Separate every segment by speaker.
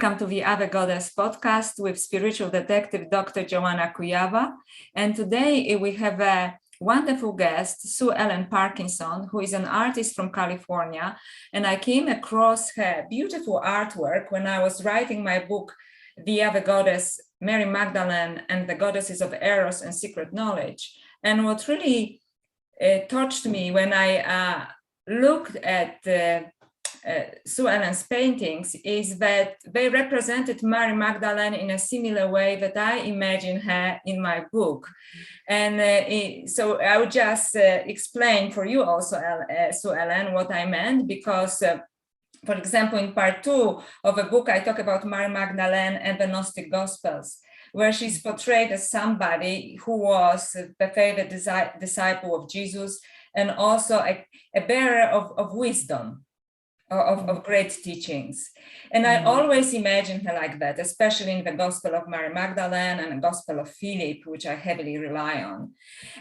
Speaker 1: Welcome to the Ave Goddess podcast with spiritual detective Dr. Joanna Kujawa. And today we have a wonderful guest, Ellen Parkinson, who is an artist from California. And I came across her beautiful artwork when I was writing my book, The Ave Goddess, Mary Magdalene and the Goddesses of Eros and Secret Knowledge. And what really touched me when I looked at Ellen's paintings is that they represented Mary Magdalene in a similar way that I imagine her in my book. And so I would just explain for you also, Ellen, what I meant, because for example, in part 2 of the book, I talk about Mary Magdalene and the Gnostic Gospels, where she's portrayed as somebody who was the favorite disciple of Jesus and also a bearer of wisdom. Of great teachings. And I always imagine her like that, especially in the Gospel of Mary Magdalene and the Gospel of Philip, which I heavily rely on.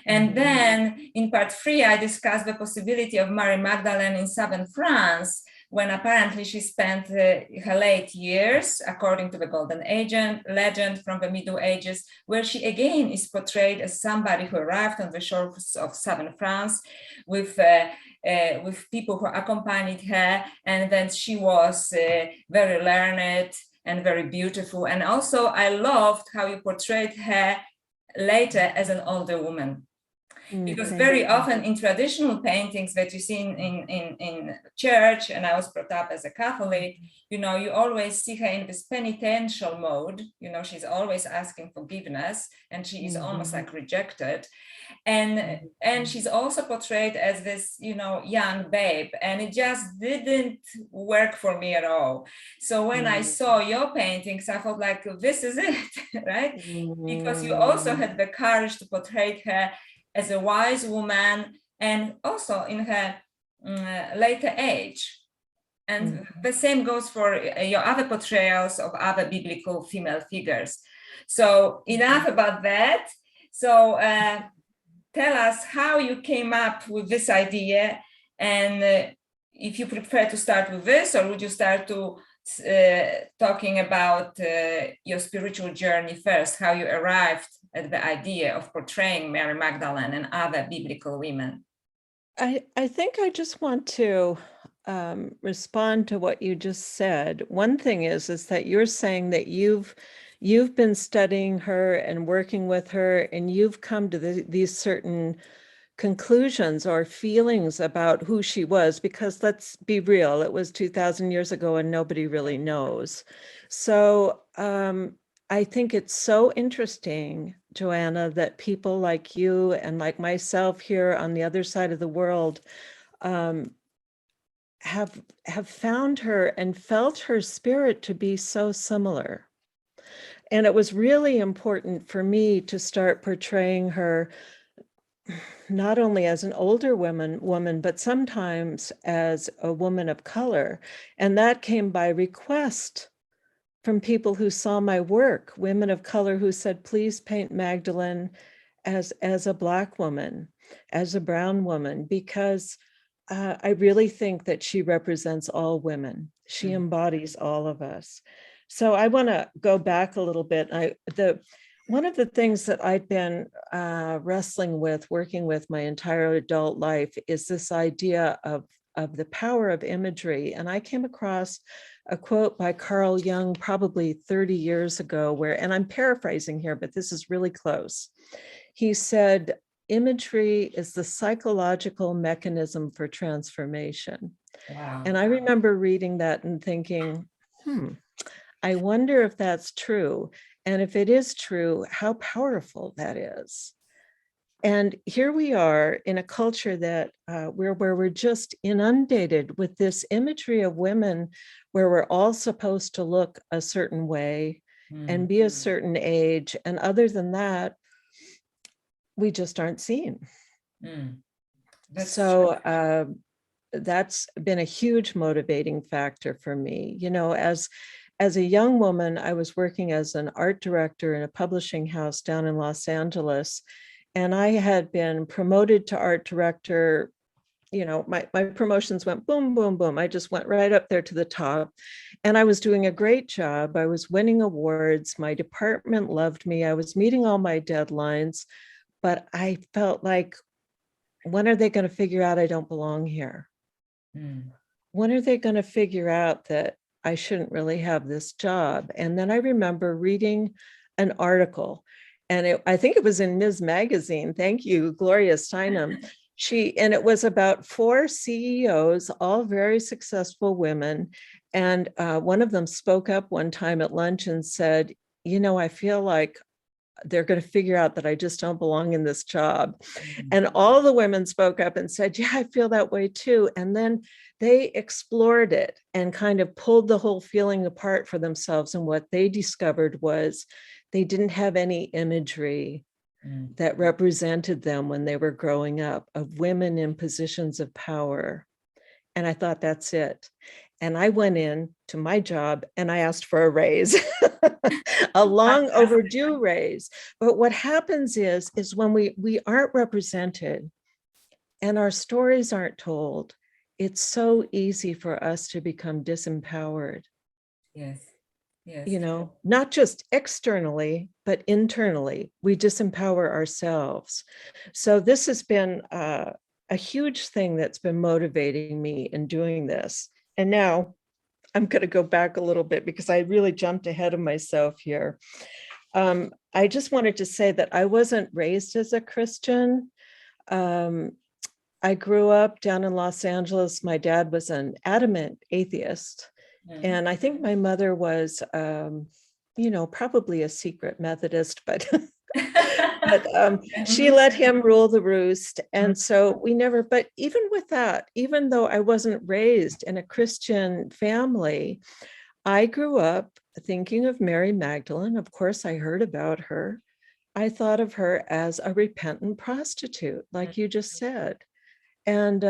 Speaker 1: And then in part 3, I discuss the possibility of Mary Magdalene in southern France, when apparently she spent her late years, according to the Golden Age legend from the Middle Ages, where she again is portrayed as somebody who arrived on the shores of southern France with people who accompanied her, and then she was very learned and very beautiful. And also I loved how you portrayed her later as an older woman. Because very often in traditional paintings that you see in church, and I was brought up as a Catholic, you always see her in this penitential mode. She's always asking forgiveness, and she is almost like rejected. And she's also portrayed as this, young babe, and it just didn't work for me at all. So when I saw your paintings, I felt like, this is it, right? Because you also had the courage to portray her as a wise woman, and also in her later age. And the same goes for your other portrayals of other biblical female figures. So enough about that. So tell us how you came up with this idea, and if you prefer to start with this, or would you start to talking about your spiritual journey first, how you arrived at the idea of portraying Mary Magdalene and other biblical women?
Speaker 2: I think I just want to respond to what you just said. One thing is that you're saying that you've been studying her and working with her, and you've come to these certain conclusions or feelings about who she was, because let's be real, it was 2,000 years ago and nobody really knows. So I think it's so interesting, Joanna, that people like you and like myself here on the other side of the world have found her and felt her spirit to be so similar. And it was really important for me to start portraying her not only as an older woman, but sometimes as a woman of color. And that came by request from people who saw my work, women of color who said, please paint Magdalene as a Black woman, as a brown woman, because I really think that she represents all women. She embodies all of us. So I want to go back a little bit. One of the things that I've been wrestling with, working with my entire adult life, is this idea of the power of imagery. And I came across a quote by Carl Jung probably 30 years ago, and I'm paraphrasing here, but this is really close. He said, imagery is the psychological mechanism for transformation.
Speaker 1: Wow.
Speaker 2: And I remember reading that and thinking, I wonder if that's true. And if it is true, how powerful that is. And here we are in a culture that where we're just inundated with this imagery of women, where we're all supposed to look a certain way and be a certain age. And other than that, we just aren't seen. So that's been a huge motivating factor for me. As a young woman, I was working as an art director in a publishing house down in Los Angeles, and I had been promoted to art director my promotions went boom, boom, boom. I just went right up there to the top, and I was doing a great job. I was winning awards. My department loved me. I was meeting all my deadlines, but I felt like, when are they going to figure out I don't belong here? When are they going to figure out that I shouldn't really have this job? And then I remember reading an article, and I think it was in Ms. Magazine. Thank you, Gloria Steinem. And it was about 4 CEOs, all very successful women. And one of them spoke up one time at lunch and said, I feel like they're going to figure out that I just don't belong in this job. And all the women spoke up and said, yeah, I feel that way too. And then they explored it and kind of pulled the whole feeling apart for themselves. And what they discovered was they didn't have any imagery that represented them when they were growing up, of women in positions of power. And I thought, that's it. And I went in to my job and I asked for a raise, a long overdue raise. But what happens is when we aren't represented and our stories aren't told, it's so easy for us to become disempowered.
Speaker 1: Yes. Yes.
Speaker 2: Not just externally, but internally, we disempower ourselves. So this has been a huge thing that's been motivating me in doing this. And now I'm going to go back a little bit because I really jumped ahead of myself here. I just wanted to say that I wasn't raised as a Christian. I grew up down in Los Angeles. My dad was an adamant atheist. And I think my mother was, probably a secret Methodist, but she let him rule the roost. And so we never, but even with that, even though I wasn't raised in a Christian family, I grew up thinking of Mary Magdalene. Of course, I heard about her. I thought of her as a repentant prostitute, like you just said. And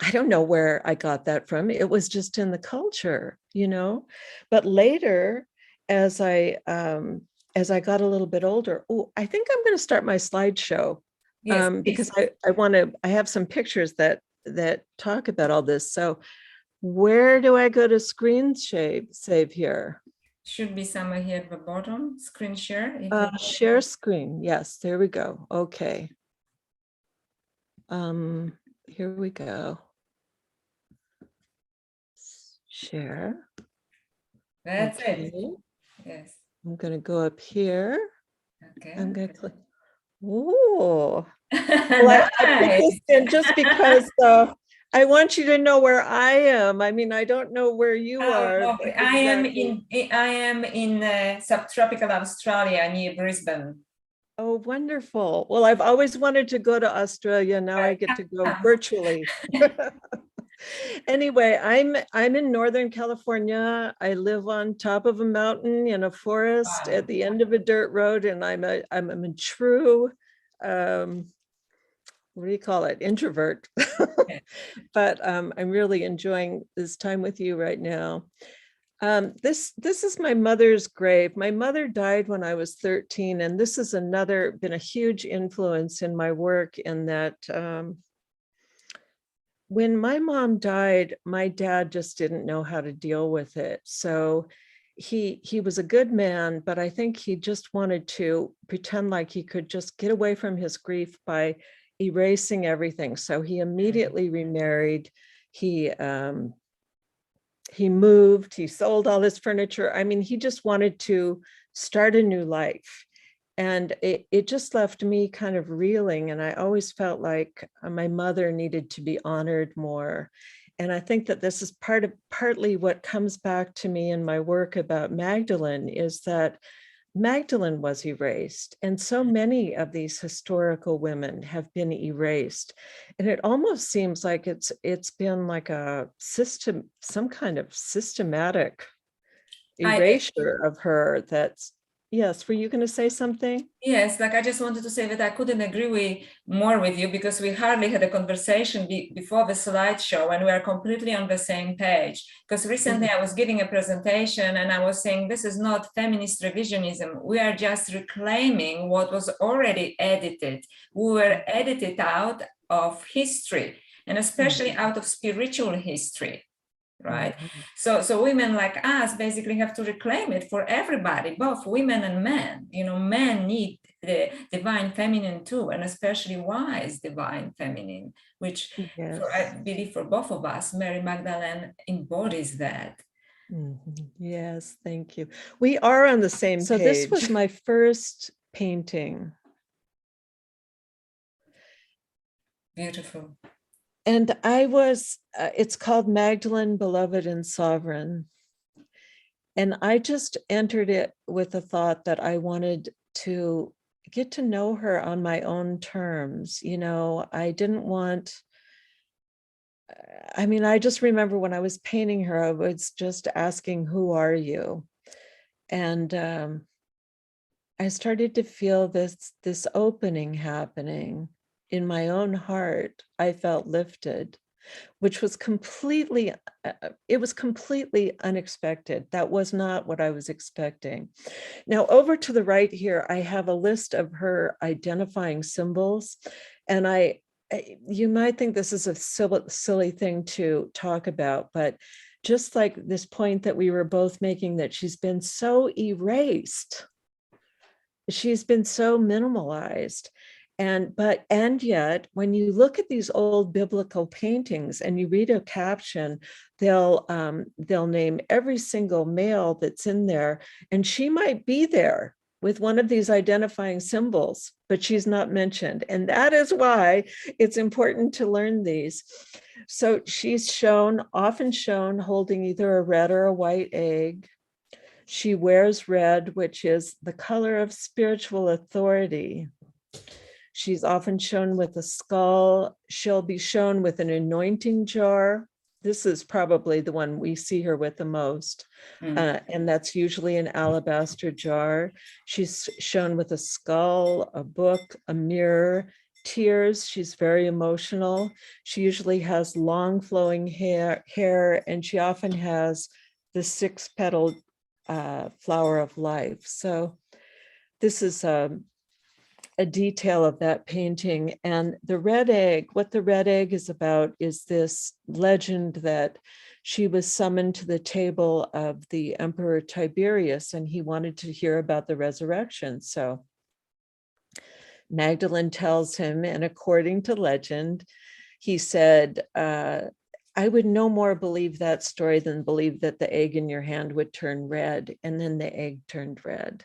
Speaker 2: I don't know where I got that from. It was just in the culture, But later, as I got a little bit older, I think I'm going to start my slideshow, because I have some pictures that talk about all this. So where do I go to screen save here?
Speaker 1: Should be somewhere here at the bottom, screen share.
Speaker 2: Share screen. Yes, there we go. Okay. Here we go. Share.
Speaker 1: That's it. Yes.
Speaker 2: I'm going to go up here.
Speaker 1: Okay.
Speaker 2: I'm going to click. Oh,
Speaker 1: well,
Speaker 2: and just because I want you to know where I am. I mean, I don't know where you are.
Speaker 1: Exactly. I am in subtropical Australia near Brisbane.
Speaker 2: Oh, wonderful. Well, I've always wanted to go to Australia. Now I get to go virtually. Anyway, I'm in Northern California. I live on top of a mountain in a forest at the end of a dirt road, and I'm a true what do you call it? Introvert. But I'm really enjoying this time with you right now. This is my mother's grave. My mother died when I was 13, and this has been a huge influence in my work, in that when my mom died, my dad just didn't know how to deal with it. So he was a good man, but I think he just wanted to pretend like he could just get away from his grief by erasing everything. So he immediately remarried. He moved, he sold all his furniture. I mean, he just wanted to start a new life. And it just left me kind of reeling. And I always felt like my mother needed to be honored more. And I think that this is partly what comes back to me in my work about Magdalene, is that Magdalene was erased, and so many of these historical women have been erased. And it almost seems like it's been like a system, some kind of systematic erasure of her. That's, yes, were you going to say something?
Speaker 1: Yes, like I just wanted to say that I couldn't agree more with you, because we hardly had a conversation before the slideshow, and we are completely on the same page. Because recently I was giving a presentation and I was saying, this is not feminist revisionism. We are just reclaiming what was already edited. We were edited out of history, and especially out of spiritual history, right? So women like us basically have to reclaim it for everybody, both women and men. Men need the divine feminine too, and especially wise divine feminine, which I believe for both of us, Mary Magdalene embodies that.
Speaker 2: Yes, thank you. We are on the same page. So this was my first painting.
Speaker 1: Beautiful.
Speaker 2: And I was, it's called Magdalene, Beloved and Sovereign. And I just entered it with the thought that I wanted to get to know her on my own terms. I didn't want, I just remember when I was painting her, I was just asking, who are you? And I started to feel this opening happening in my own heart. I felt lifted, which was completely unexpected. That was not what I was expecting. Now, over to the right here, I have a list of her identifying symbols. And you might think this is a silly thing to talk about, but just like this point that we were both making, that she's been so erased, she's been so minimalized. And yet, when you look at these old biblical paintings and you read a caption, they'll name every single male that's in there, and she might be there with one of these identifying symbols, but she's not mentioned. And that is why it's important to learn these. So she's often shown holding either a red or a white egg. She wears red, which is the color of spiritual authority. She's often shown with a skull. She'll be shown with an anointing jar. This is probably the one we see her with the most. And that's usually an alabaster jar. She's shown with a skull, a book, a mirror, tears. She's very emotional. She usually has long flowing hair, and she often has the 6-petaled flower of life. So this is a detail of that painting. And the red egg, what the red egg is about is this legend that she was summoned to the table of the Emperor Tiberius, and he wanted to hear about the resurrection. So Magdalene tells him, and according to legend, he said, I would no more believe that story than believe that the egg in your hand would turn red. And then the egg turned red.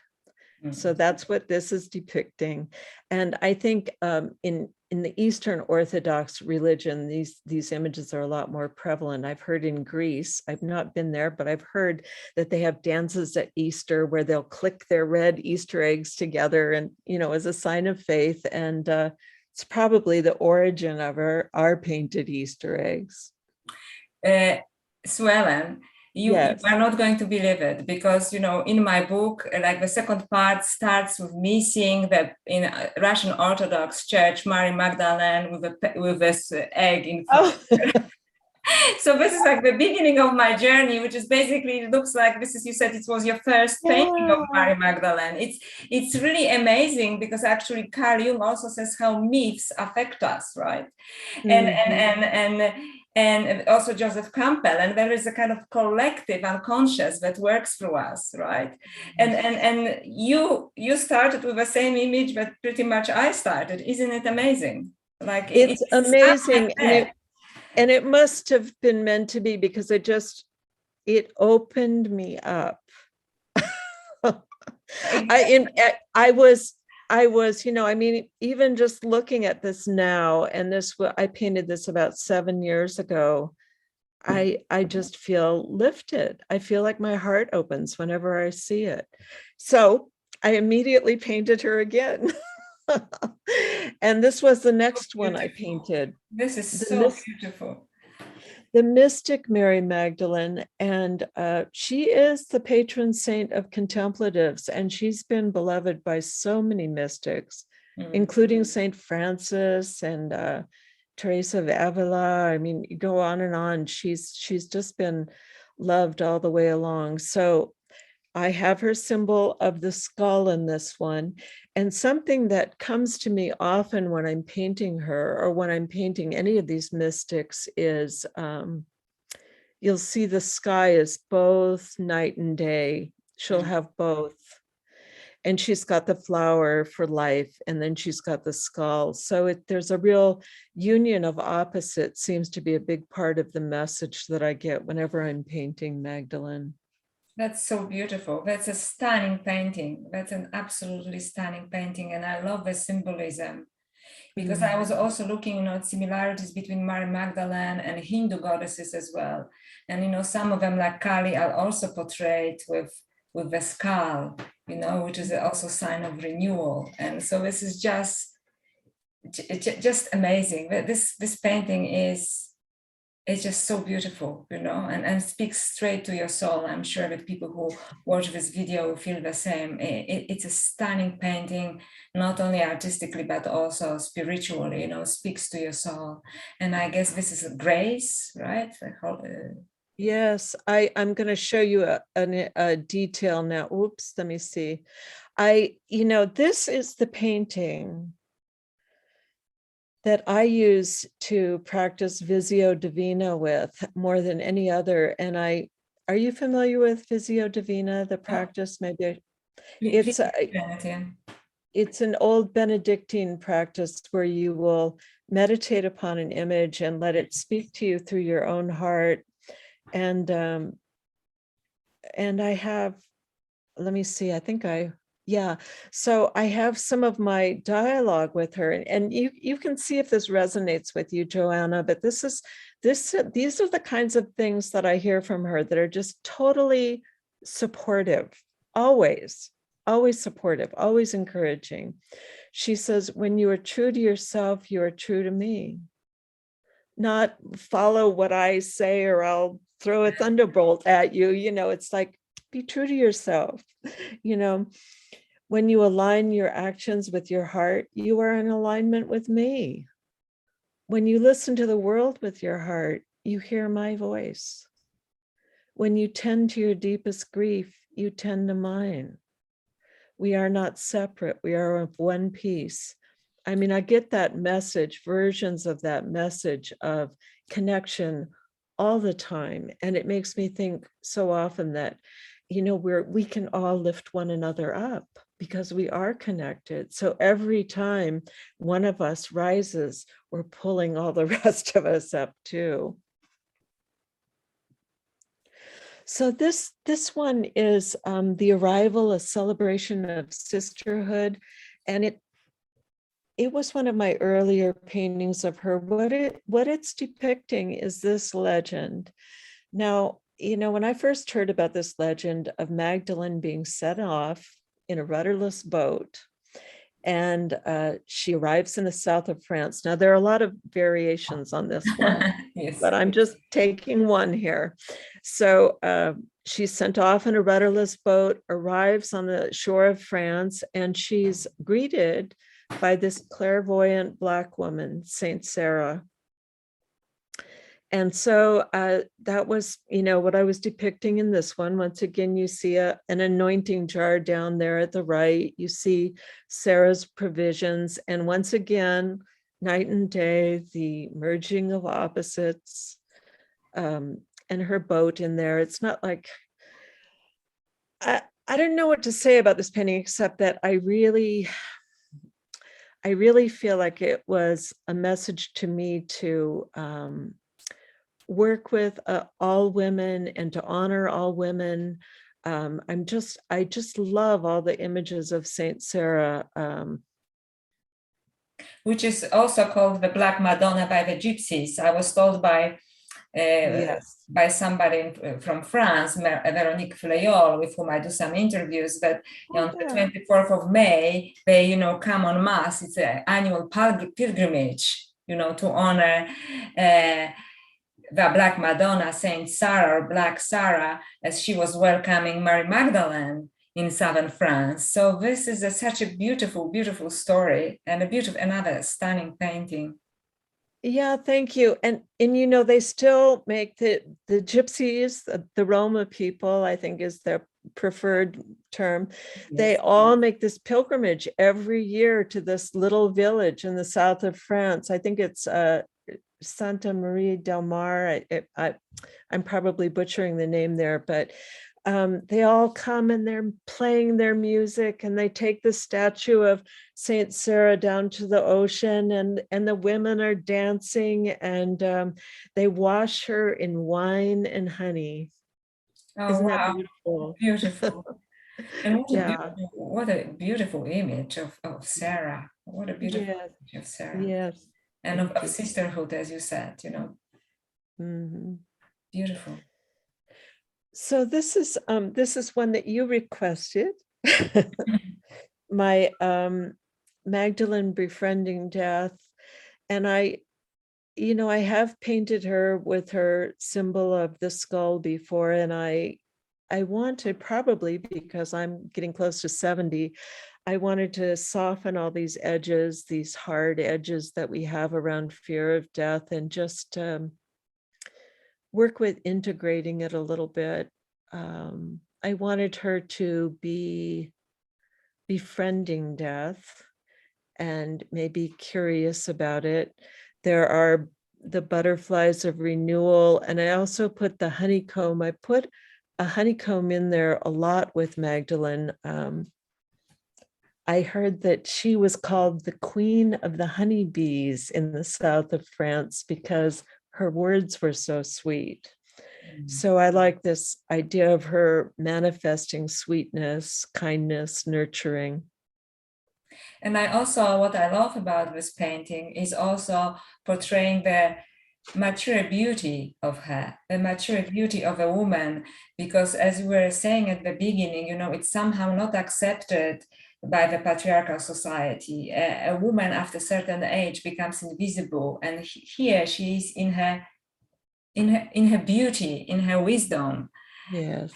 Speaker 2: So that's what this is depicting. And I think in the Eastern Orthodox religion, these images are a lot more prevalent. I've heard in Greece, I've not been there, but I've heard that they have dances at Easter where they'll click their red Easter eggs together and, as a sign of faith. And it's probably the origin of our painted Easter eggs.
Speaker 1: So Ellen, you are not going to believe it, because in my book, like the second part starts with me seeing that in a Russian Orthodox Church, Mary Magdalene with this egg in front. So this is like the beginning of my journey, which is basically, it looks like this is, you said it was your first painting of Mary Magdalene. It's really amazing, because actually Carl Jung also says how myths affect us, right? And also Joseph Campbell, and there is a kind of collective unconscious that works through us, right? And you started with the same image that pretty much I started. Isn't it amazing? Like
Speaker 2: it's amazing, and it must have been meant to be, because it opened me up. I was, even just looking at this now, and I painted this about 7 years ago. I just feel lifted. I feel like my heart opens whenever I see it. So I immediately painted her again. And this was the next one I painted.
Speaker 1: This is so beautiful.
Speaker 2: The mystic Mary Magdalene, and she is the patron saint of contemplatives, and she's been beloved by so many mystics, including Saint Francis and Teresa of Avila. You go on and on. She's just been loved all the way along. So I have her symbol of the skull in this one. And something that comes to me often when I'm painting her or when I'm painting any of these mystics is you'll see the sky is both night and day. She'll have both. And she's got the flower for life, and then she's got the skull. So there's a real union of opposites seems to be a big part of the message that I get whenever I'm painting Magdalene.
Speaker 1: That's so beautiful. That's a stunning painting. That's an absolutely stunning painting. And I love the symbolism because I was also looking at similarities between Mary Magdalene and Hindu goddesses as well. And, some of them like Kali are also portrayed with the skull, which is also a sign of renewal. And so this is just amazing. This painting is just so beautiful, and speaks straight to your soul. I'm sure that people who watch this video will feel the same. It's a stunning painting, not only artistically, but also spiritually, speaks to your soul. And I guess this is a grace, right?
Speaker 2: Yes, I'm going to show you a detail now. Oops, let me see. This is the painting that I use to practice Visio Divina with more than any other. And are you familiar with Visio Divina, the practice? Maybe it's an old Benedictine practice where you will meditate upon an image and let it speak to you through your own heart. And I have, let me see, so I have some of my dialogue with her, and you can see if this resonates with you, Joanna, but these are the kinds of things that I hear from her that are just totally supportive, always supportive, always encouraging. She says, when you are true to yourself, you are true to me. Not follow what I say or I'll throw a thunderbolt at you. It's like, be true to yourself. When you align your actions with your heart, you are in alignment with me. When you listen to the world with your heart, you hear my voice. When you tend to your deepest grief, you tend to mine. We are not separate. We are of one piece. I get that message, versions of that message of connection all the time. And it makes me think so often that, we can all lift one another up because we are connected. So every time one of us rises, we're pulling all the rest of us up too. So this one is the arrival, a celebration of sisterhood. And it was one of my earlier paintings of her. What it's depicting is this legend. Now, when I first heard about this legend of Magdalene being set off in a rudderless boat, and she arrives in the south of France. Now, there are a lot of variations on this one, yes, but I'm just taking one here. So she's sent off in a rudderless boat, arrives on the shore of France, and she's greeted by this clairvoyant Black woman, Saint Sarah. And so that was, what I was depicting in this one. Once again, you see an anointing jar down there at the right. You see Sarah's provisions. And once again, night and day, the merging of opposites, and her boat in there. It's not like, I don't know what to say about this painting, except that I really feel like it was a message to me to work with all women and to honor all women. I just love all the images of Saint Sarah.
Speaker 1: Which is also called the Black Madonna by the Gypsies. I was told by somebody from France, Veronique Fleol, with whom I do some interviews, that on the 24th of May, they, come en masse. It's an annual pilgrimage, to honor the Black Madonna, Saint Sarah, or Black Sarah, as she was welcoming Mary Magdalene in southern France. So this is such a beautiful, beautiful story, and another stunning painting.
Speaker 2: Yeah, thank you. And they still make the Gypsies, the Roma people, I think is preferred term.
Speaker 1: Yes.
Speaker 2: They all make this pilgrimage every year to this little village in the south of France. I think it's Santa Maria del Mar. I'm probably butchering the name there, but they all come and they're playing their music, and they take the statue of Saint Sarah down to the ocean, and the women are dancing, and they wash her in wine and honey.
Speaker 1: Oh,
Speaker 2: Isn't
Speaker 1: wow.
Speaker 2: that beautiful?
Speaker 1: Beautiful. And
Speaker 2: Yeah.
Speaker 1: what a beautiful image of Sarah. What a beautiful
Speaker 2: Yes.
Speaker 1: image of Sarah.
Speaker 2: Yes.
Speaker 1: And
Speaker 2: Thank
Speaker 1: of
Speaker 2: you.
Speaker 1: sisterhood, as you said,
Speaker 2: Mhm.
Speaker 1: Beautiful.
Speaker 2: So this is one that you requested. My Magdalene befriending death. And I have painted her with her symbol of the skull before, and I wanted, probably because I'm getting close to 70, I wanted to soften all these edges, these hard edges that we have around fear of death, and just work with integrating it a little bit. I wanted her to be befriending death and maybe curious about it. There are the butterflies of renewal, and I also put the honeycomb. I put a honeycomb in there a lot with Magdalene. I heard that she was called the queen of the honeybees in the south of France because her words were so sweet. So I like this idea of her manifesting sweetness, kindness, nurturing.
Speaker 1: And what I love about this painting is also portraying the mature beauty of her, the mature beauty of a woman, because as we were saying at the beginning, it's somehow not accepted by the patriarchal society. A woman after a certain age becomes invisible, and here she is in her beauty, in her wisdom.
Speaker 2: Yes.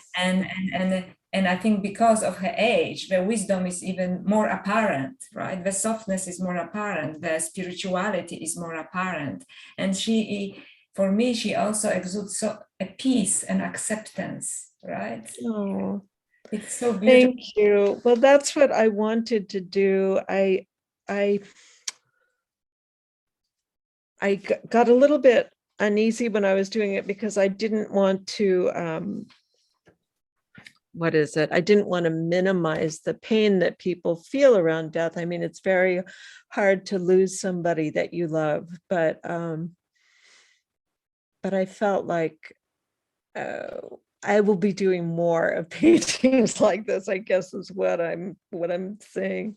Speaker 1: And I think because of her age, the wisdom is even more apparent, right? The softness is more apparent, the spirituality is more apparent. And for me, she also exudes a peace and acceptance, right?
Speaker 2: Oh,
Speaker 1: it's so beautiful.
Speaker 2: Thank you. Well, that's what I wanted to do. I got a little bit uneasy when I was doing it because I didn't want to, I didn't want to minimize the pain that people feel around death. I mean, it's very hard to lose somebody that you love, but I felt like I will be doing more of paintings like this, I guess is what I'm saying.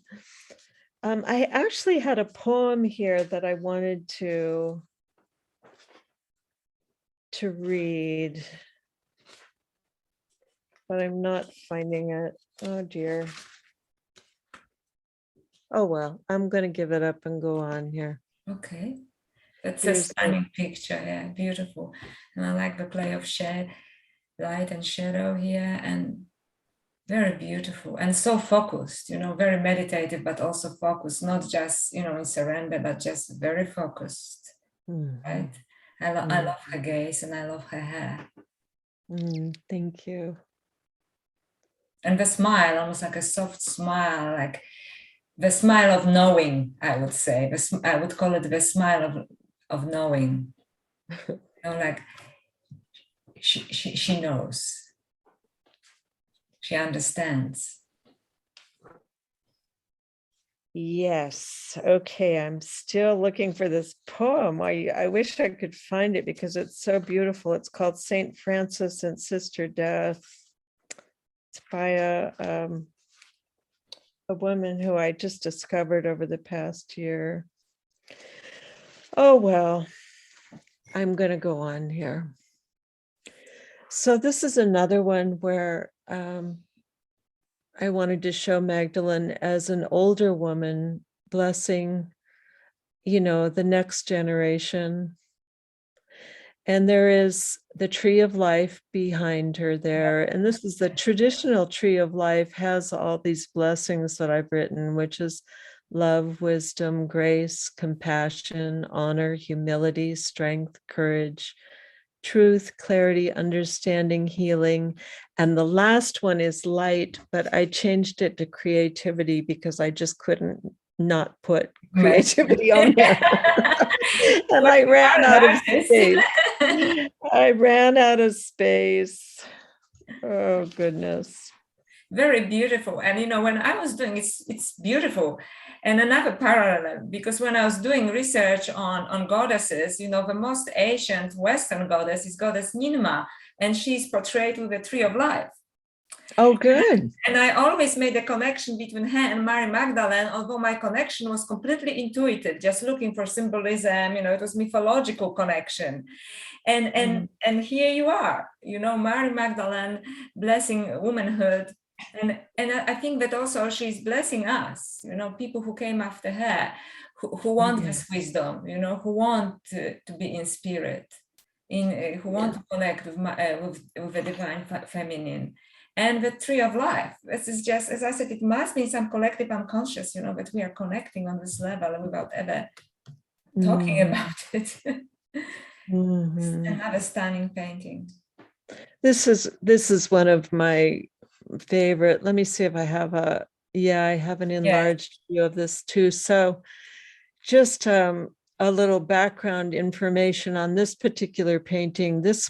Speaker 2: I actually had a poem here that I wanted to read, but I'm not finding it. Oh dear. Oh well, I'm going to give it up and go on here.
Speaker 1: Okay. That's
Speaker 2: Here's
Speaker 1: a stunning picture. Yeah, beautiful. And I like the play of light and shadow here, and very beautiful and so focused, very meditative, but also focused, not just, in surrender, but just very focused, right? I love her gaze and I love her hair.
Speaker 2: Thank you.
Speaker 1: And the smile, almost like a soft smile, like the smile of knowing, I would say. I would call it the smile of knowing. Like she knows. She understands.
Speaker 2: Yes. Okay. I'm still looking for this poem. I wish I could find it because it's so beautiful. It's called Saint Francis and Sister Death. It's by a woman who I just discovered over the past year. Oh, well, I'm going to go on here. So this is another one where I wanted to show Magdalene as an older woman blessing, the next generation. And there is the tree of life behind her there. And this is the traditional tree of life, has all these blessings that I've written, which is love, wisdom, grace, compassion, honor, humility, strength, courage, truth, clarity, understanding, healing. And the last one is light, but I changed it to creativity because I just couldn't not put creativity on there. And I ran out of space. I ran out of space. Oh, goodness.
Speaker 1: Very beautiful. And you know, when I was doing it's beautiful. And another parallel, because when I was doing research on goddesses, you know, the most ancient Western goddess is goddess Ninma, and she's portrayed with the tree of life.
Speaker 2: Oh, good.
Speaker 1: And I always made a connection between her and Mary Magdalene, although my connection was completely intuitive, just looking for symbolism, you know, it was mythological connection. And here you are, you know, Mary Magdalene blessing womanhood. And I think that also she's blessing us, you know, people who came after her, who want this wisdom, you know, who want to be in spirit, who want to connect with the divine feminine. And the tree of life, this is just, as I said, it must be in some collective unconscious, you know, that we are connecting on this level without ever talking about it. Another stunning painting.
Speaker 2: This is one of my favorite. Let me see if I have I have an enlarged view of this too. So just a little background information on this particular painting. This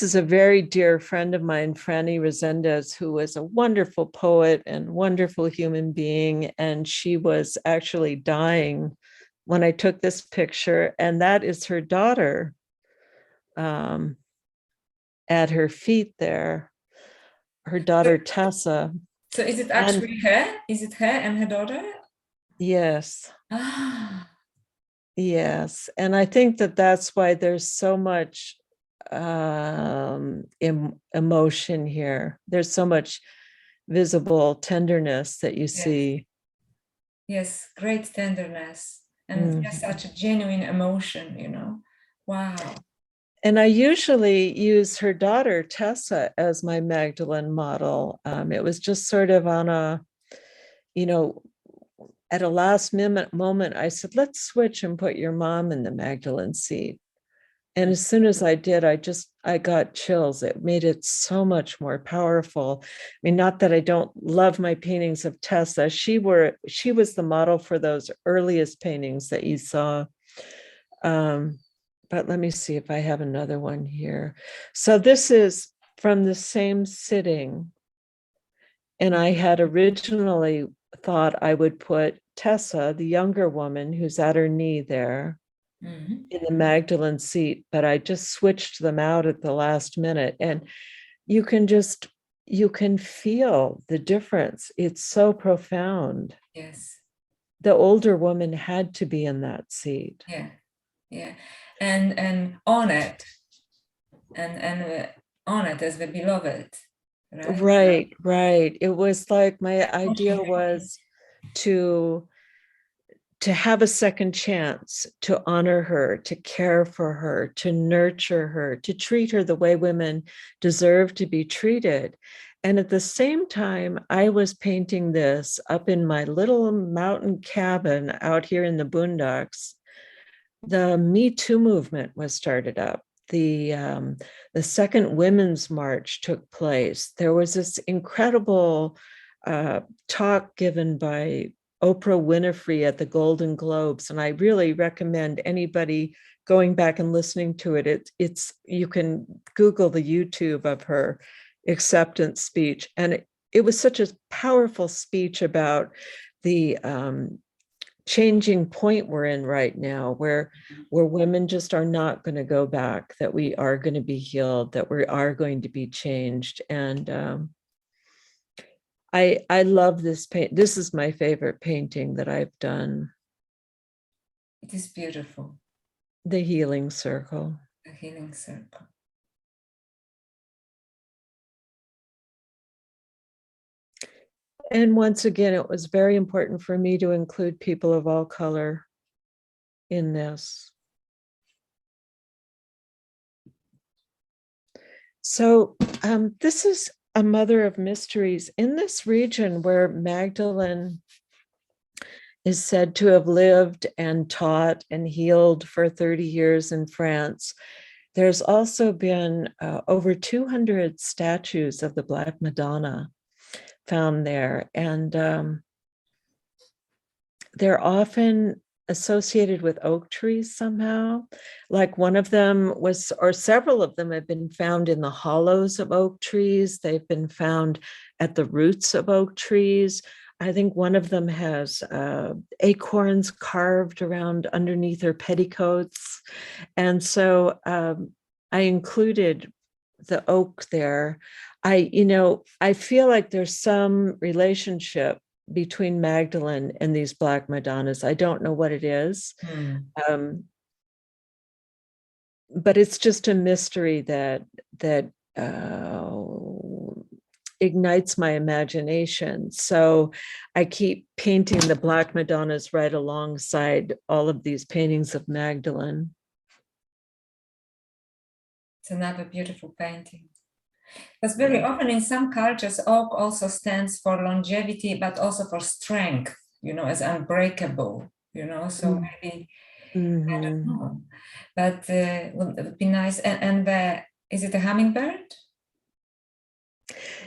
Speaker 2: is a very dear friend of mine, Franny Resendez, who was a wonderful poet and wonderful human being. And she was actually dying when I took this picture. And that is her daughter at her feet there, her daughter Tessa.
Speaker 1: So is it actually her? Is it her and her daughter?
Speaker 2: Yes. Yes. And I think that that's why there's so much emotion here. There's so much visible tenderness that you see.
Speaker 1: Yes, great tenderness. And just such a genuine emotion, you know. Wow.
Speaker 2: And I usually use her daughter, Tessa, as my Magdalene model. It was just sort of on a, you know, at a last moment, I said, let's switch and put your mom in the Magdalene seat. And as soon as I did, I got chills. It made it so much more powerful. I mean, not that I don't love my paintings of Tessa. She was the model for those earliest paintings that you saw. But let me see if I have another one here. So this is from the same sitting. And I had originally thought I would put Tessa, the younger woman who's at her knee there, in the Magdalene seat, but I just switched them out at the last minute. And you can feel the difference. It's so profound.
Speaker 1: Yes.
Speaker 2: The older woman had to be in that seat.
Speaker 1: Yeah. And on it. And on it as the beloved.
Speaker 2: Right. It was like my idea was to have a second chance, to honor her, to care for her, to nurture her, to treat her the way women deserve to be treated. And at the same time, I was painting this up in my little mountain cabin out here in the boondocks. The Me Too movement was started up. The second Women's March took place. There was this incredible talk given by Oprah Winfrey at the Golden Globes, and I really recommend anybody going back and listening to it. It's you can Google the YouTube of her acceptance speech, and it was such a powerful speech about the changing point we're in right now, where women just are not going to go back, that we are going to be healed, that we are going to be changed. And I love this paint. This is my favorite painting that I've done.
Speaker 1: It is beautiful.
Speaker 2: The Healing Circle.
Speaker 1: The Healing Circle.
Speaker 2: And once again, it was very important for me to include people of all color in this. So this is a mother of mysteries in this region where Magdalene is said to have lived and taught and healed for 30 years in France. There's also been over 200 statues of the Black Madonna found there. And they're often associated with oak trees somehow. Like one of them was, or several of them have been found in the hollows of oak trees. They've been found at the roots of oak trees. I think one of them has acorns carved around underneath her petticoats. And so I included the oak there. I feel like there's some relationship between Magdalene and these Black Madonnas. I don't know what it is. But it's just a mystery that ignites my imagination. So I keep painting the Black Madonnas right alongside all of these paintings of Magdalene.
Speaker 1: It's another beautiful painting. Because very often in some cultures, oak also stands for longevity, but also for strength, as unbreakable, so maybe, I don't know, but it would be nice. And is it a hummingbird?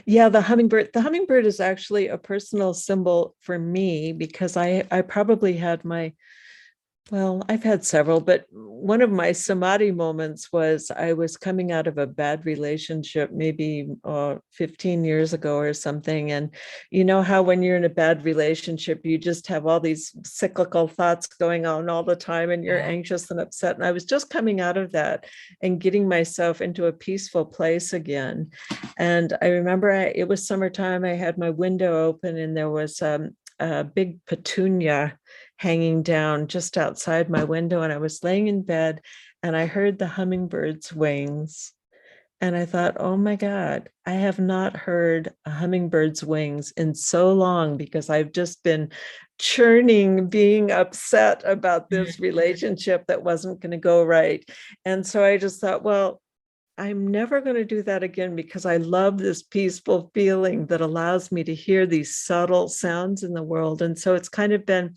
Speaker 2: Yeah, the hummingbird. The hummingbird is actually a personal symbol for me because I probably had I've had several, but one of my samadhi moments was I was coming out of a bad relationship maybe 15 years ago or something. And you know how when you're in a bad relationship, you just have all these cyclical thoughts going on all the time and you're anxious and upset. And I was just coming out of that and getting myself into a peaceful place again. And I remember it was summertime. I had my window open and there was a big petunia hanging down just outside my window. And I was laying in bed and I heard the hummingbird's wings. And I thought, oh my God, I have not heard a hummingbird's wings in so long because I've just been churning, being upset about this relationship that wasn't going to go right. And so I just thought, well, I'm never going to do that again because I love this peaceful feeling that allows me to hear these subtle sounds in the world. And so it's kind of been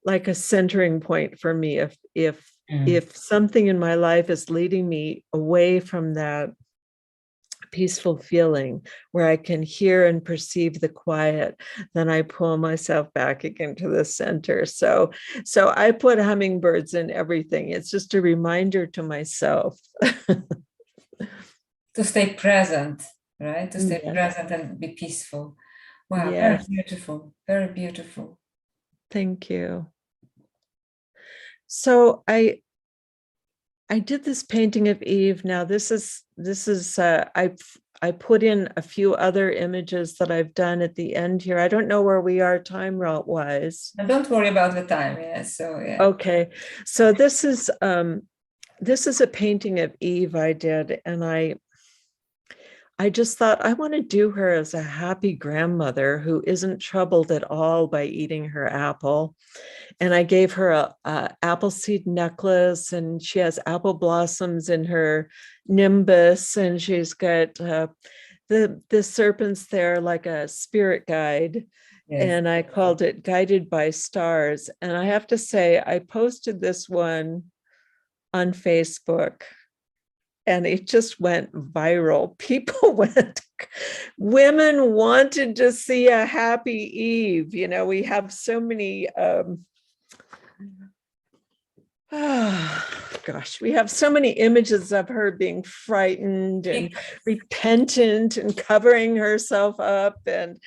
Speaker 2: like a centering point for me. If something in my life is leading me away from that peaceful feeling where I can hear and perceive the quiet, then I pull myself back again to the center. So I put hummingbirds in everything. It's just a reminder to myself.
Speaker 1: To stay present, right? To stay present and be peaceful. Wow, very beautiful, very beautiful.
Speaker 2: Thank you. So I did this painting of Eve. Now this is I put in a few other images that I've done at the end here. I don't know where we are time route wise.
Speaker 1: And don't worry about the time. Yeah. So yeah.
Speaker 2: Okay. So this is a painting of Eve I did, and I just thought I want to do her as a happy grandmother who isn't troubled at all by eating her apple. And I gave her a apple seed necklace, and she has apple blossoms in her nimbus, and she's got the serpents there like a spirit guide. Yes. And I called it Guided by Stars. And I have to say, I posted this one on Facebook. And it just went viral. Women wanted to see a happy Eve. We have so many, we have so many images of her being frightened and repentant and covering herself up. And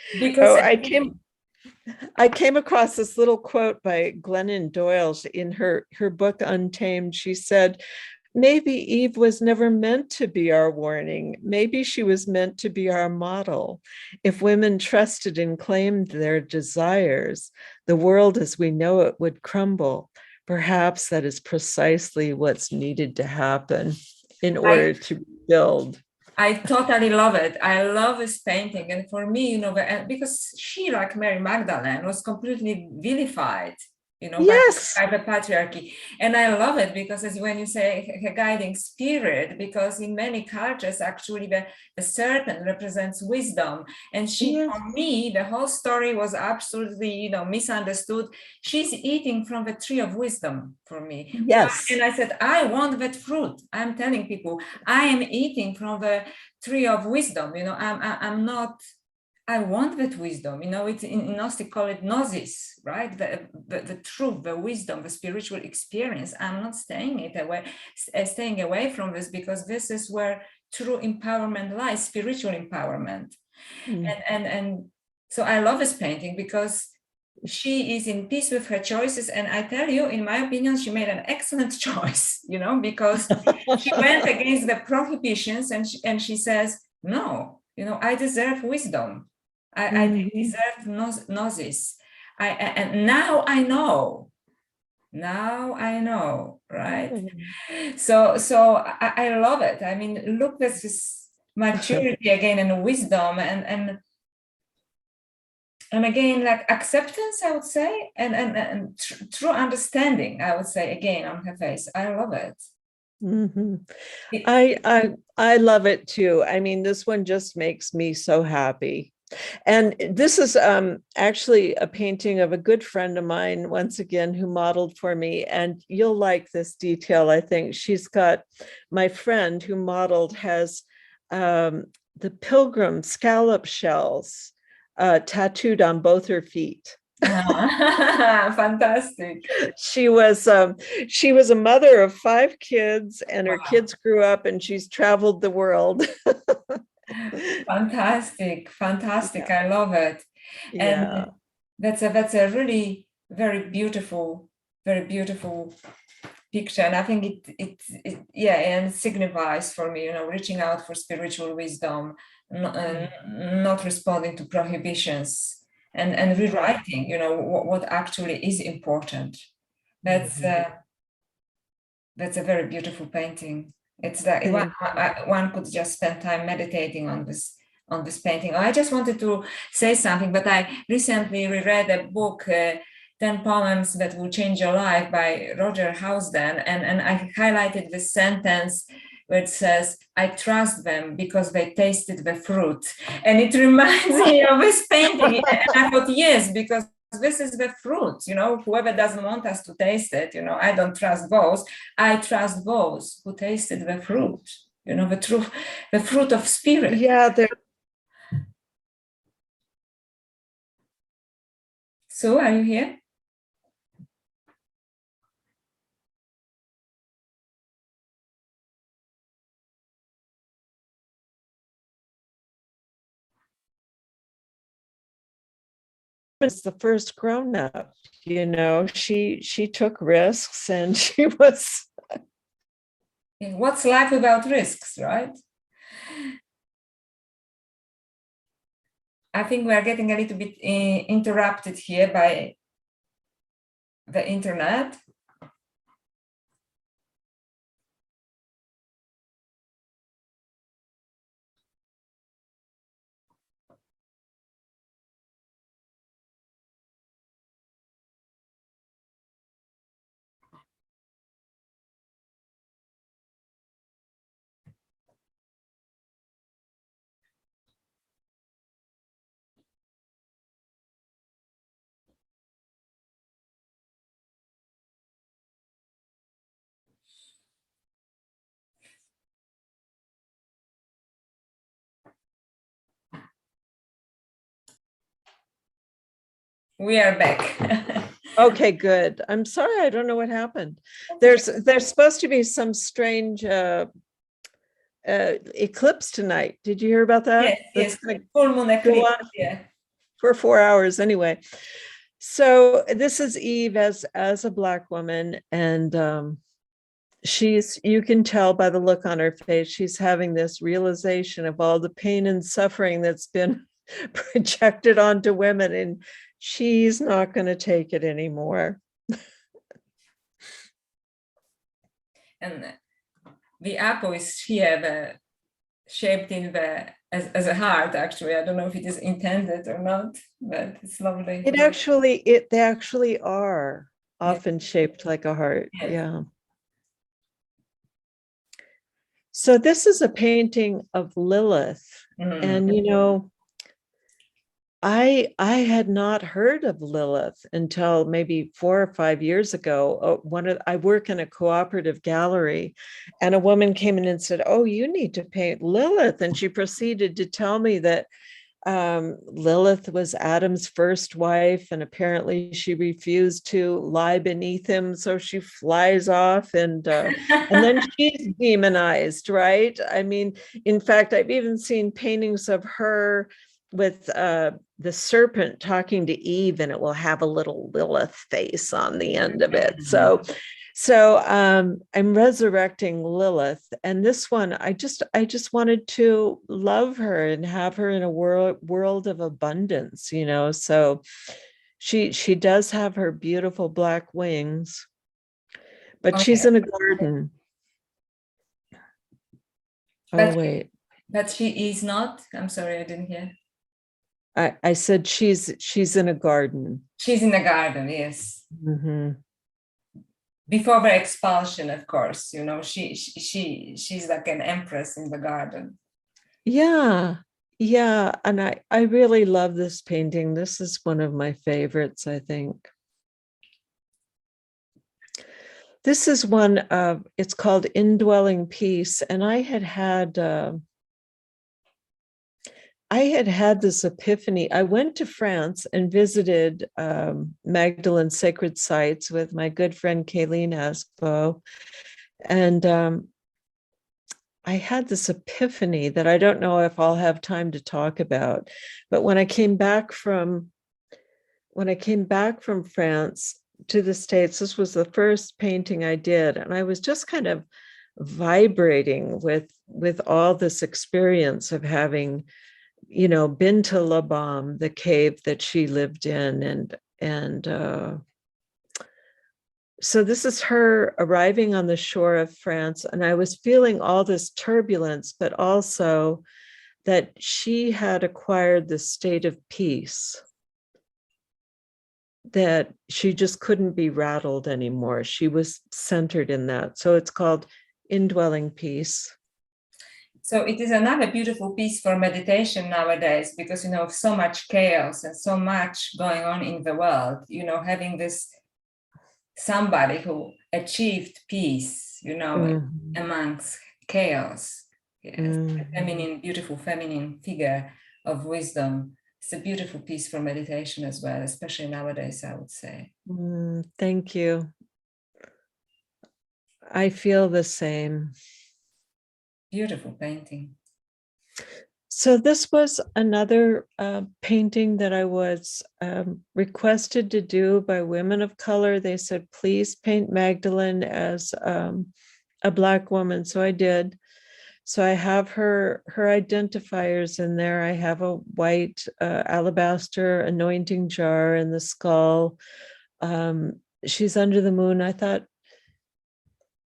Speaker 2: I came across this little quote by Glennon Doyle in her book, Untamed. She said, maybe Eve was never meant to be our warning. Maybe she was meant to be our model. If women trusted and claimed their desires, the world as we know it would crumble. Perhaps that is precisely what's needed to happen in order to build.
Speaker 1: I totally love it. I love this painting. And for me, because she, like Mary Magdalene, was completely vilified. you know,
Speaker 2: Yes.
Speaker 1: by the patriarchy. And I love it because as when you say a guiding spirit, because in many cultures, actually the serpent represents wisdom. And she,
Speaker 2: Yes.
Speaker 1: for me, the whole story was absolutely, you know, misunderstood. She's eating from the tree of wisdom for me.
Speaker 2: Yes.
Speaker 1: And I said, I want that fruit. I'm telling people, I am eating from the tree of wisdom. You know, I'm not, I want that wisdom, you know, it's in Gnostic call it gnosis, right? The truth, the wisdom, the spiritual experience. I'm not staying away from this because this is where true empowerment lies, spiritual empowerment. And so I love this painting because she is in peace with her choices. And I tell you, in my opinion, she made an excellent choice, you know, because she went against the prohibitions and she says, no, you know, I deserve wisdom. I deserve gnosis. And now I know. Now I know, right? So I love it. I mean, look, this is maturity again and wisdom and again, like acceptance, I would say, and true understanding, I would say, again, on her face. I love it.
Speaker 2: I love it too. I mean, this one just makes me so happy. And this is actually a painting of a good friend of mine, once again, who modeled for me. And you'll like this detail, I think. She's got, my friend who modeled has the pilgrim scallop shells tattooed on both her feet.
Speaker 1: Fantastic.
Speaker 2: She was a mother of 5 kids, and her kids grew up, and she's traveled the world.
Speaker 1: Fantastic. Yeah. I love it.
Speaker 2: Yeah.
Speaker 1: And that's a really very beautiful picture. And I think it and it signifies for me, you know, reaching out for spiritual wisdom, not responding to prohibitions, and rewriting, you know, what actually is important. That's a very beautiful painting. It's like one could just spend time meditating on this painting. I just wanted to say something, but I recently reread a book, 10 Poems That Will Change Your Life by Roger Housden, and I highlighted this sentence where it says, I trust them because they tasted the fruit. And it reminds me of this painting. And I thought, yes, because this is the fruit, you know, whoever doesn't want us to taste it, you know, I don't trust those. I trust those who tasted the fruit, you know, the fruit of spirit.
Speaker 2: Yeah.
Speaker 1: So, are you here?
Speaker 2: Was the first grown up, you know, she took risks, and she was.
Speaker 1: What's life without risks, right? I think we are getting a little bit interrupted here by the internet. We are back.
Speaker 2: Okay, good. I'm sorry, I don't know what happened. There's supposed to be some strange eclipse tonight. Did you hear about that?
Speaker 1: Yes. Full moon eclipse.
Speaker 2: For 4 hours anyway. So this is Eve as a Black woman, and you can tell by the look on her face, she's having this realization of all the pain and suffering that's been projected onto women, and she's not going to take it anymore.
Speaker 1: And the apple is here, shaped in as a heart. Actually, I don't know if it is intended or not, but it's lovely.
Speaker 2: They actually are. often shaped like a heart.
Speaker 1: Yes.
Speaker 2: Yeah. So this is a painting of Lilith. And, you know, I had not heard of Lilith until maybe 4 or 5 years ago. I work in a cooperative gallery, and a woman came in and said, "Oh, you need to paint Lilith." And she proceeded to tell me that Lilith was Adam's first wife, and apparently she refused to lie beneath him, so she flies off, and then she's demonized, right? I mean, in fact, I've even seen paintings of her with the serpent talking to Eve, and it will have a little Lilith face on the end of it. So I'm resurrecting Lilith, and this one I just wanted to love her and have her in a world of abundance, you know. So she does have her beautiful black wings, but she's in a garden. Wait.
Speaker 1: But she is not. I'm sorry, I didn't hear.
Speaker 2: I said she's in a garden.
Speaker 1: She's in the garden, yes.
Speaker 2: Mm-hmm. Before
Speaker 1: the expulsion, of course, you know, she's like an empress in the garden.
Speaker 2: Yeah, and I really love this painting. This is one of my favorites, I think. This is one of, it's called Indwelling Peace, and I had this epiphany. I went to France and visited Magdalene's sacred sites with my good friend Kayleen Aspo. And I had this epiphany that I don't know if I'll have time to talk about. But when I came back from France to the States, this was the first painting I did. And I was just kind of vibrating with all this experience of having, you know, been to La Baume, the cave that she lived in, and so this is her arriving on the shore of France, and I was feeling all this turbulence, but also that she had acquired this state of peace, that she just couldn't be rattled anymore. She was centered in that. So it's called Indwelling Peace.
Speaker 1: So it is another beautiful piece for meditation nowadays, because, you know, so much chaos and so much going on in the world, you know, having this somebody who achieved peace, you know, amongst chaos. Yes, a feminine, beautiful feminine figure of wisdom. It's a beautiful piece for meditation as well, especially nowadays, I would say.
Speaker 2: Thank you. I feel the same.
Speaker 1: Beautiful painting.
Speaker 2: So this was another painting that I was requested to do by women of color. They said, please paint Magdalene as a Black woman. So I did. So I have her identifiers in there. I have a white alabaster anointing jar in the skull. She's under the moon. I thought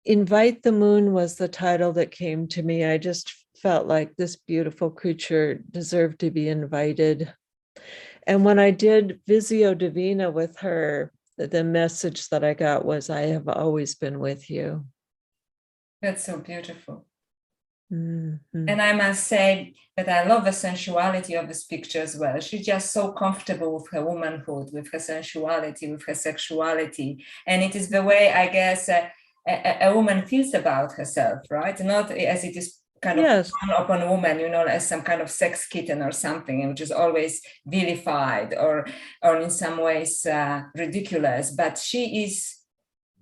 Speaker 2: Invite the Moon was the title that came to me. I just felt like this beautiful creature deserved to be invited. And when I did Visio Divina with her, the message that I got was, I have always been with you.
Speaker 1: That's so beautiful. And I must say that I love the sensuality of this picture as well. She's just so comfortable with her womanhood, with her sensuality, with her sexuality. And it is the way, I guess, a woman feels about herself, right? Not as it is kind of upon a woman, you know, as some kind of sex kitten or something, which is always vilified or in some ways ridiculous. But she is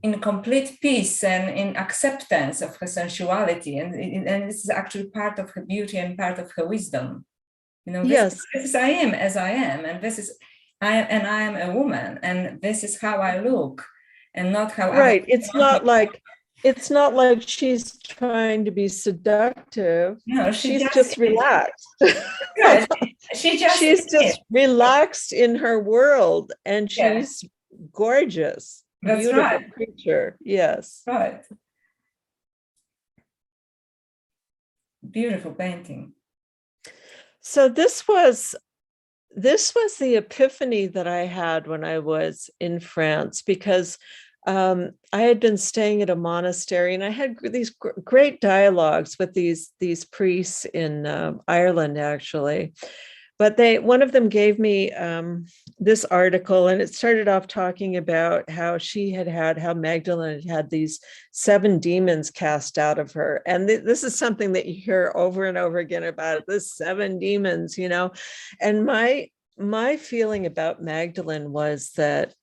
Speaker 1: in complete peace and in acceptance of her sensuality, and this is actually part of her beauty and part of her wisdom. You know, this is I am as I am, and this is I am a woman, and this is how I look. And not how
Speaker 2: It's not like she's trying to be seductive.
Speaker 1: No,
Speaker 2: she's just relaxed.
Speaker 1: Yes, she's
Speaker 2: just relaxed in her world, and she's gorgeous.
Speaker 1: That's
Speaker 2: beautiful creature. Yes.
Speaker 1: Right. Beautiful painting.
Speaker 2: So this was this was the epiphany that I had when I was in France, because I had been staying at a monastery, and I had these great dialogues with these priests in Ireland, actually. But one of them gave me this article, and it started off talking about how how Magdalene had these 7 demons cast out of her. And this is something that you hear over and over again about the 7 demons, And my feeling about Magdalene was that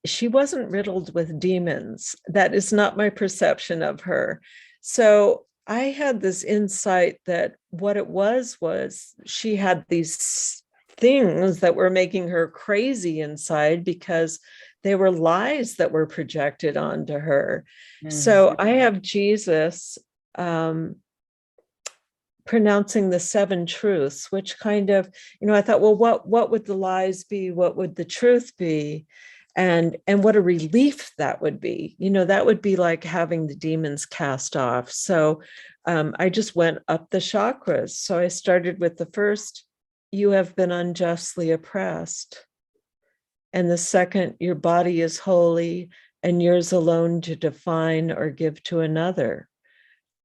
Speaker 2: she wasn't riddled with demons. That is not my perception of her. So I had this insight that what it was she had these things that were making her crazy inside because they were lies that were projected onto her. So I have Jesus pronouncing the 7 truths, which kind of, I thought, well, what would the lies be? What would the truth be? And what a relief that would be. That would be like having the demons cast off. So I just went up the chakras. So I started with the first, you have been unjustly oppressed. And the second, your body is holy and yours alone to define or give to another.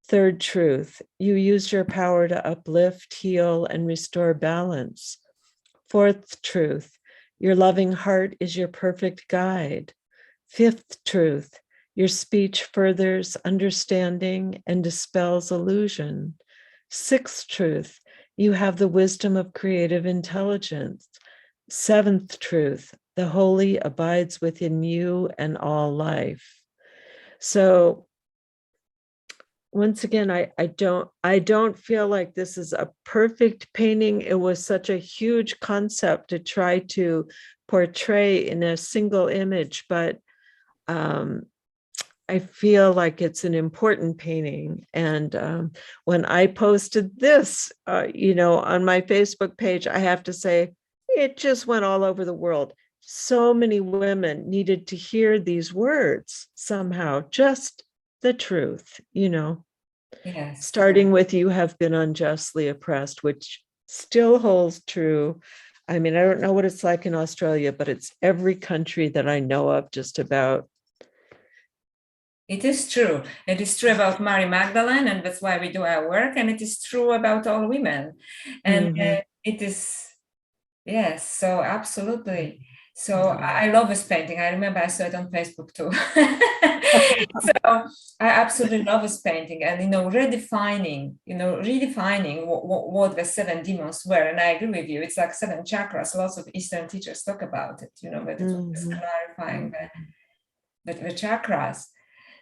Speaker 2: Third truth, you use your power to uplift, heal, and restore balance. Fourth truth, your loving heart is your perfect guide. Fifth truth, your speech furthers understanding and dispels illusion. Sixth truth, you have the wisdom of creative intelligence. Seventh truth, the holy abides within you and all life. So once again, I don't feel like this is a perfect painting. It was such a huge concept to try to portray in a single image, but I feel like it's an important painting. And when I posted this, on my Facebook page, I have to say, it just went all over the world. So many women needed to hear these words somehow, just the truth,
Speaker 1: Yes.
Speaker 2: Starting with you have been unjustly oppressed, which still holds true. I mean, I don't know what it's like in Australia, but it's every country that I know of just about.
Speaker 1: It is true. It is true about Mary Magdalene, and that's why we do our work. And it is true about all women. And it is, yes, so absolutely. So I love this painting. I remember I saw it on Facebook too. So I absolutely love this painting, and redefining what the 7 demons were. And I agree with you. It's like 7 chakras. Lots of Eastern teachers talk about it. But it was just clarifying the chakras.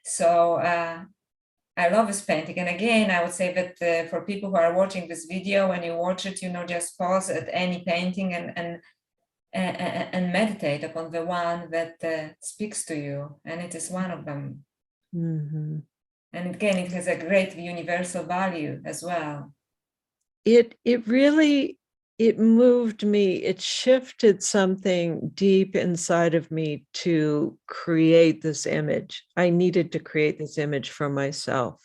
Speaker 1: So I love this painting. And again, I would say that for people who are watching this video, when you watch it, just pause at any painting and meditate upon the one that speaks to you. And it is one of them. And again, it has a great universal value as well.
Speaker 2: It really, it moved me. It shifted something deep inside of me to create this image. I needed to create this image for myself.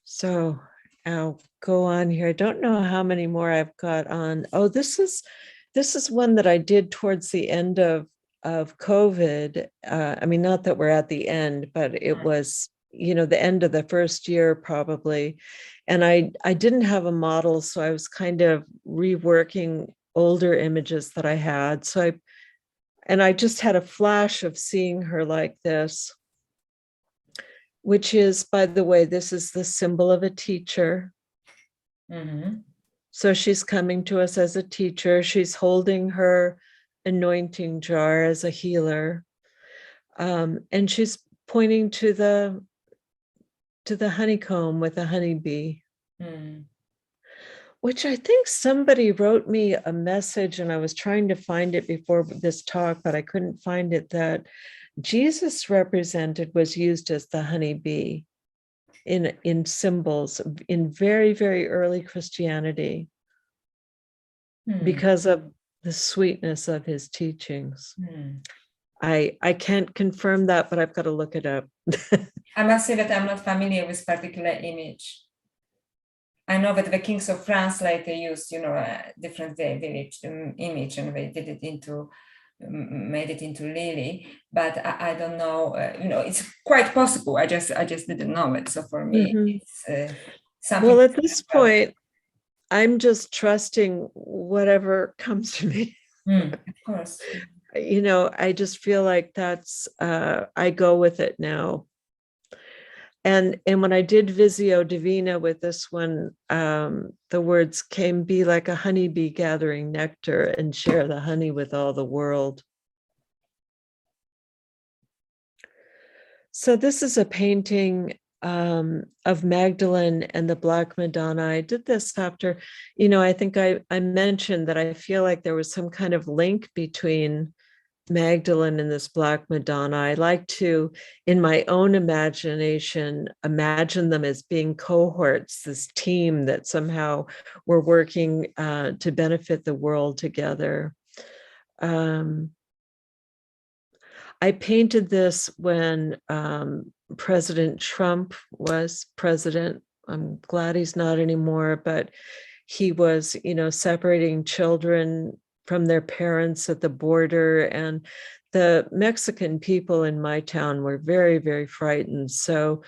Speaker 2: So I'll go on here. I don't know how many more I've got on. Oh, this is one that I did towards the end of COVID. I mean, not that we're at the end, but it was, the end of the first year probably. And I didn't have a model, so I was kind of reworking older images that I had. So I just had a flash of seeing her like this, which is, by the way, this is the symbol of a teacher. So she's coming to us as a teacher. She's holding her anointing jar as a healer. And she's pointing to the honeycomb with a honeybee. Which I think somebody wrote me a message, and I was trying to find it before this talk, but I couldn't find it, that Jesus was used as the honeybee in symbols in very, very early Christianity because of the sweetness of his teachings. I can't confirm that, but I've got to look it up.
Speaker 1: I must say that I'm not familiar with particular image. I know that the kings of France later used, a different village image, and they did it made it into Lily, but I don't know. It's quite possible. I just didn't know it. So for me, it's something.
Speaker 2: Well, at this point, I'm just trusting whatever comes to me.
Speaker 1: Of course.
Speaker 2: I just feel like that's I go with it now. And when I did Visio Divina with this one, the words came, be like a honeybee gathering nectar and share the honey with all the world. So this is a painting of Magdalene and the Black Madonna. I did this after, I think I mentioned that I feel like there was some kind of link between Magdalene and this Black Madonna. I like to, in my own imagination, imagine them as being cohorts, this team that somehow were working to benefit the world together. I painted this when President Trump was president. I'm glad he's not anymore, but he was, separating children from their parents at the border. And the Mexican people in my town were very, very frightened. So,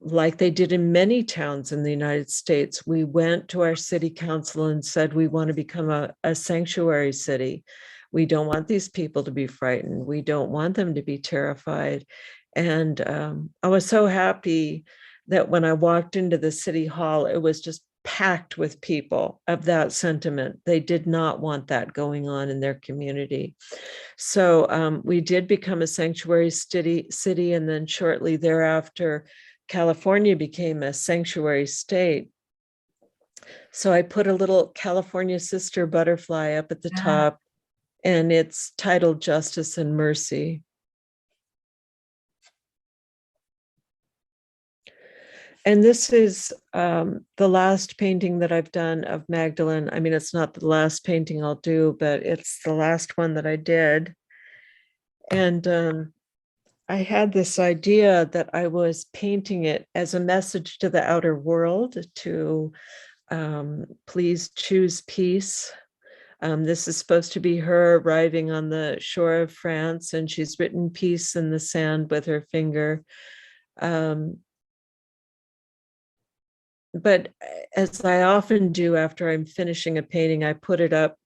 Speaker 2: like they did in many towns in the United States, we went to our city council and said, we want to become a sanctuary city. We don't want these people to be frightened. We don't want them to be terrified. And I was so happy that when I walked into the city hall, it was just packed with people of that sentiment. They did not want that going on in their community. So we did become a sanctuary city, and then shortly thereafter, California became a sanctuary state. So I put a little California sister butterfly up at the top, and it's titled Justice and Mercy. And this is the last painting that I've done of Magdalene. I mean, it's not the last painting I'll do, but it's the last one that I did. And I had this idea that I was painting it as a message to the outer world to please choose peace. This is supposed to be her arriving on the shore of France, and she's written peace in the sand with her finger. But as I often do after I'm finishing a painting, I put it up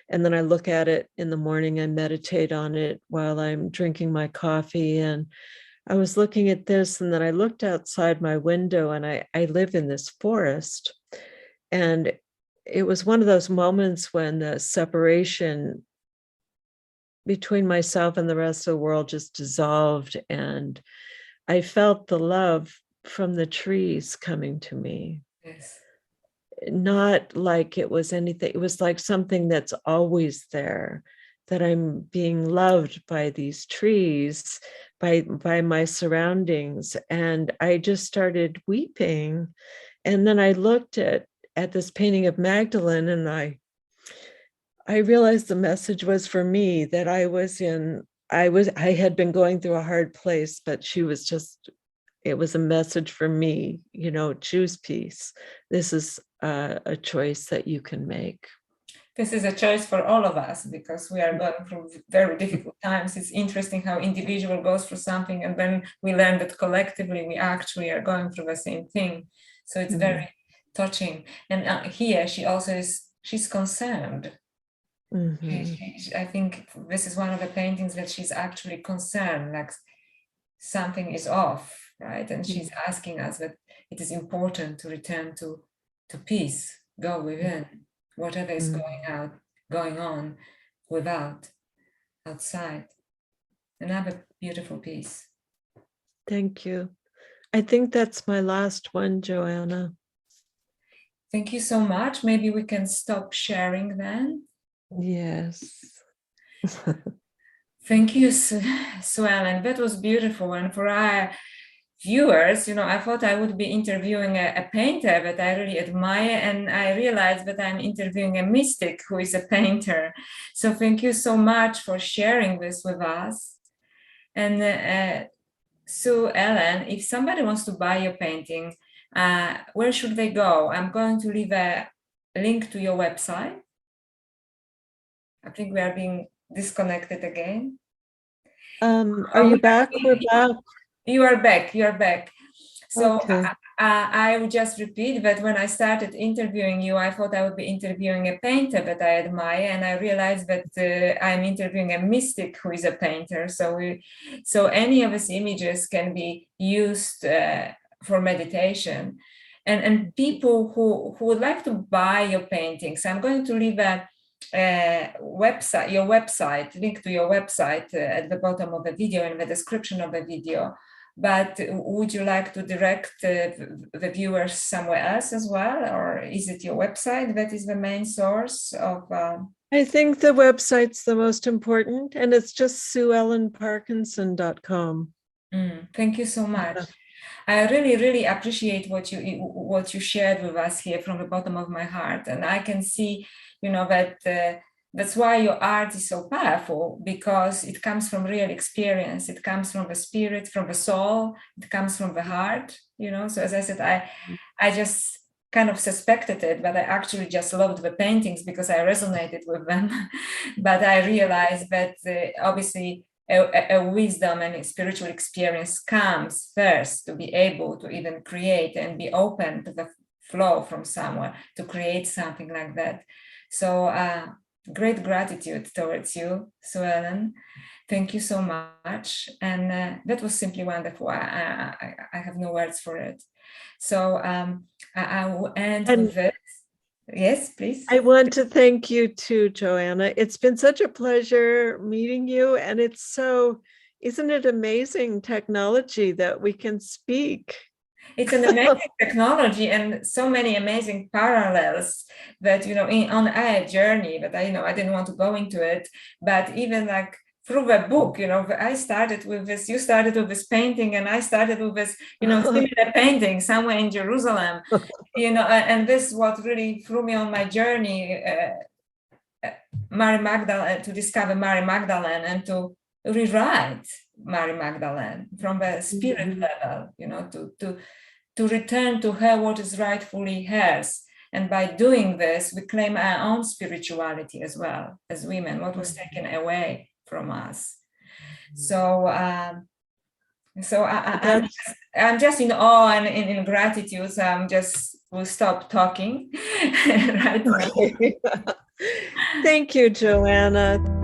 Speaker 2: and then I look at it in the morning. I meditate on it while I'm drinking my coffee. And I was looking at this, and then I looked outside my window, and I live in this forest. And it was one of those moments when the separation between myself and the rest of the world just dissolved. And I felt the love from the trees coming to me.
Speaker 1: Yes.
Speaker 2: Not like it was anything, it was like something that's always there, that I'm being loved by these trees, by my surroundings. And I just started weeping. And then I looked at this painting of Magdalene, and I realized the message was for me, that I had been going through a hard place, but she was just, it was a message for me, choose peace. This is a choice that you can make.
Speaker 1: This is a choice for all of us, because we are going through very difficult times. It's interesting how individual goes through something, and then we learn that collectively we actually are going through the same thing. So it's very touching. And here she also she's concerned. I think this is one of the paintings that she's actually concerned, like something is off, right? And she's asking us that it is important to return to peace, go within, whatever is going on outside. Another beautiful piece.
Speaker 2: Thank you. I think that's my last one, Joanna.
Speaker 1: Thank you so much. Maybe we can stop sharing then.
Speaker 2: Yes.
Speaker 1: Thank you, Sue Ellen. That was beautiful. And for our viewers, I thought I would be interviewing a painter that I really admire, and I realized that I'm interviewing a mystic who is a painter. So thank you so much for sharing this with us. And Sue Ellen, if somebody wants to buy your painting, where should they go? I'm going to leave a link to your website. I think we are being disconnected again.
Speaker 2: Are you back? We're back.
Speaker 1: You are back. You are back. So
Speaker 2: Okay.
Speaker 1: I would just repeat that when I started interviewing you, I thought I would be interviewing a painter that I admire, and I realized that I'm interviewing a mystic who is a painter. So any of his images can be used for meditation, and people who would like to buy your paintings, I'm going to leave a website, your website, link to your website at the bottom of the video, in the description of the video. But would you like to direct the viewers somewhere else as well? Or is it your website that is the main source of?
Speaker 2: I think the website's the most important, and it's just SueEllenParkinson.com.
Speaker 1: Thank you so much. I really, really appreciate what you shared with us here from the bottom of my heart. And I can see, that that's why your art is so powerful, because it comes from real experience. It comes from the spirit, from the soul. It comes from the heart, So as I said, I just kind of suspected it, but I actually just loved the paintings because I resonated with them. But I realized that obviously a wisdom and a spiritual experience comes first to be able to even create and be open to the flow from somewhere to create something like that. So great gratitude towards you, Sue Ellen. Thank you so much. And that was simply wonderful. I have no words for it. So I will end with this. Yes, please.
Speaker 2: I want to thank you too, Joanna. It's been such a pleasure meeting you. And isn't it amazing technology that we can speak?
Speaker 1: It's an amazing technology and so many amazing parallels that, on our journey, but I didn't want to go into it, but even like through the book, I started with this, you started with this painting, and I started with this, similar painting somewhere in Jerusalem, and this is what really threw me on my journey, Mary Magdalene, to discover Mary Magdalene and to rewrite Mary Magdalene from the spirit level, to return to her what is rightfully hers. And by doing this, we claim our own spirituality as well as women, what was taken away from us. So I'm just in awe and in gratitude. So we'll stop talking right now.
Speaker 2: Thank you, Joanna.